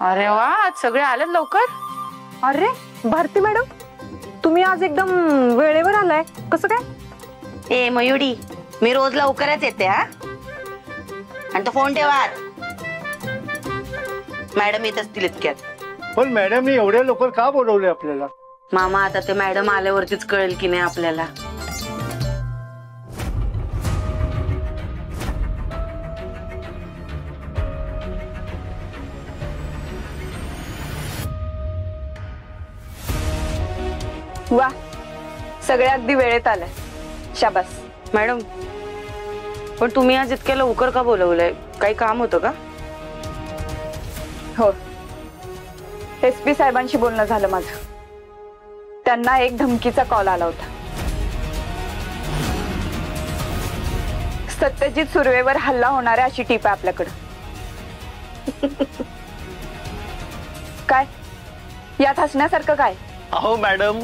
अरे वा, आज सगळे आलेत लवकर. अरे भारती मॅडम, तुम्ही आज एकदम वेळेवर आलाय, कसं काय? ए मयुरी, मी रोज लवकरच येते हा. आणि तो फोन ठेवा. मॅडम येत असतील इतक्यात. पण मॅडमने एवढ्या लवकर का बोलवले आपल्याला? मामा, आता ते मॅडम आल्यावरतीच कळेल की नाही आपल्याला. वा, सगळे अगदी वेळेत आलाय, शाबास. मॅडम, पण तुम्ही आज इतक्या लवकर का बोलवलंय? काही काम होतं का? हो, SP साहेबांशी बोलणं झालं माझं. त्यांना एक धमकीचा कॉल आला होता. सत्यजित सुर्वेवर हल्ला होणार आहे अशी टीप आहे आपल्याकडं. काय यात हसण्यासारखं काय? अहो मॅडम,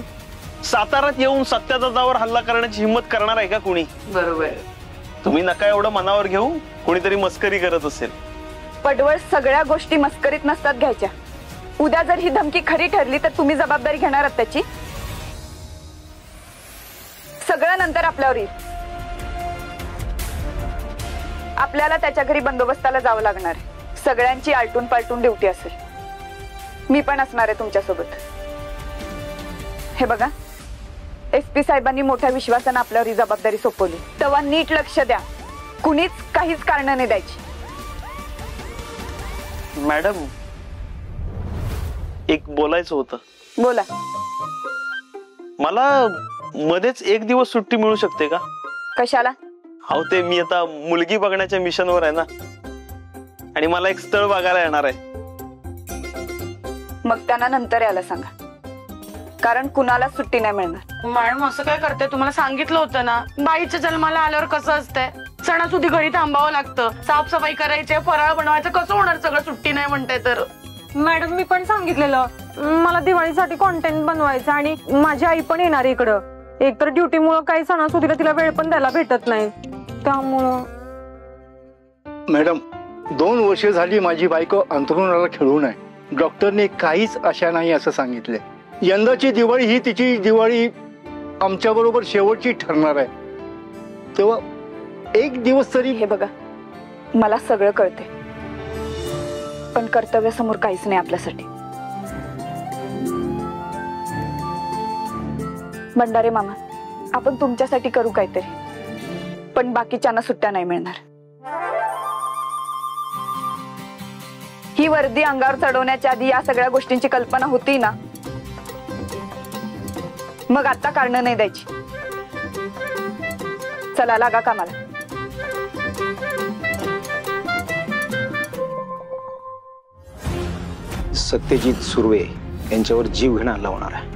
साताऱ्यात येऊन सत्यदादावर हल्ला करण्याची हिम्मत करणार आहे का कुणी? बरोबर. तुम्ही नका एवढं मनावर घेऊ. कोणीतरी मस्करी करत असेल. पडवळ, सगळ्या गोष्टी मस्करीत नसतात घ्यायच्या. उद्या जर ही धमकी खरी ठरली तर तुम्ही जबाबदारी घेणार आहात त्याची? सगळं नंतर आपल्यावर येईल. आपल्याला त्याच्या घरी बंदोबस्ताला जावं लागणार आहे. सगळ्यांची आलटून पालटून ड्युटी असेल. मी पण असणार आहे तुमच्यासोबत. हे बघा, SP साहेबांनी मोठ्या विश्वासाने आपल्यावर ही जबाबदारी सोपवली. तेव्हा नीट लक्ष द्या. कुणीच काहीच कारण नाही द्यायची. मॅडम, एक बोलायचं होतं. बोला. मला मध्येच एक दिवस सुट्टी मिळू शकते का? कशाला? अहो, ते मी आता मुलगी बघण्याच्या मिशनवर आहे ना, आणि मला एक स्थळ बघायला येणार आहे. मग त्यांना नंतर यायला सांगा, कारण कुणाला सुट्टी नाही मिळणार. मॅडम, असं काय करते? तुम्हाला सांगितलं होतं ना, बाईच्या जन्माला आल्यावर कसं असतंय, सणासुदी घरी थांबावं लागतं, साफसफाई करायची, फराळ बनवायचं. कसं होणार सगळं सुट्टी नाही म्हणते तर? मॅडम, मी पण सांगितलेलं मला दिवाळीसाठी कॉन्टेंट बनवायचं आणि माझी आई पण येणार इकडं. एकतर ड्युटीमुळं काही सणासुदीला तिला वेळ पण द्यायला भेटत नाही, त्यामुळं. मॅडम, 2 वर्ष झाली माझी बायको अंथरुणाला खेळून आहे. डॉक्टरने काहीच आशा नाही असं सांगितले. यंदाची दिवाळी ही तिची दिवाळी आमच्या बरोबर शेवटची ठरणार आहे. तेव्हा एक दिवस तरी. हे बघा, मला सगळं कळते, पण कर्तव्यासमोर काहीच नाही आपल्यासाठी. भंडारे मामा, आपण तुमच्यासाठी करू काहीतरी, पण बाकीच्यांना सुट्ट्या नाही मिळणार. ही वर्दी अंगावर चढवण्याच्या आधी या सगळ्या गोष्टींची कल्पना होती ना, मग आता कारण नाही द्यायची. चला, लागा कामाला. सत्यजित सुर्वे यांच्यावर जीव घेणं हल्ला होणार आहे.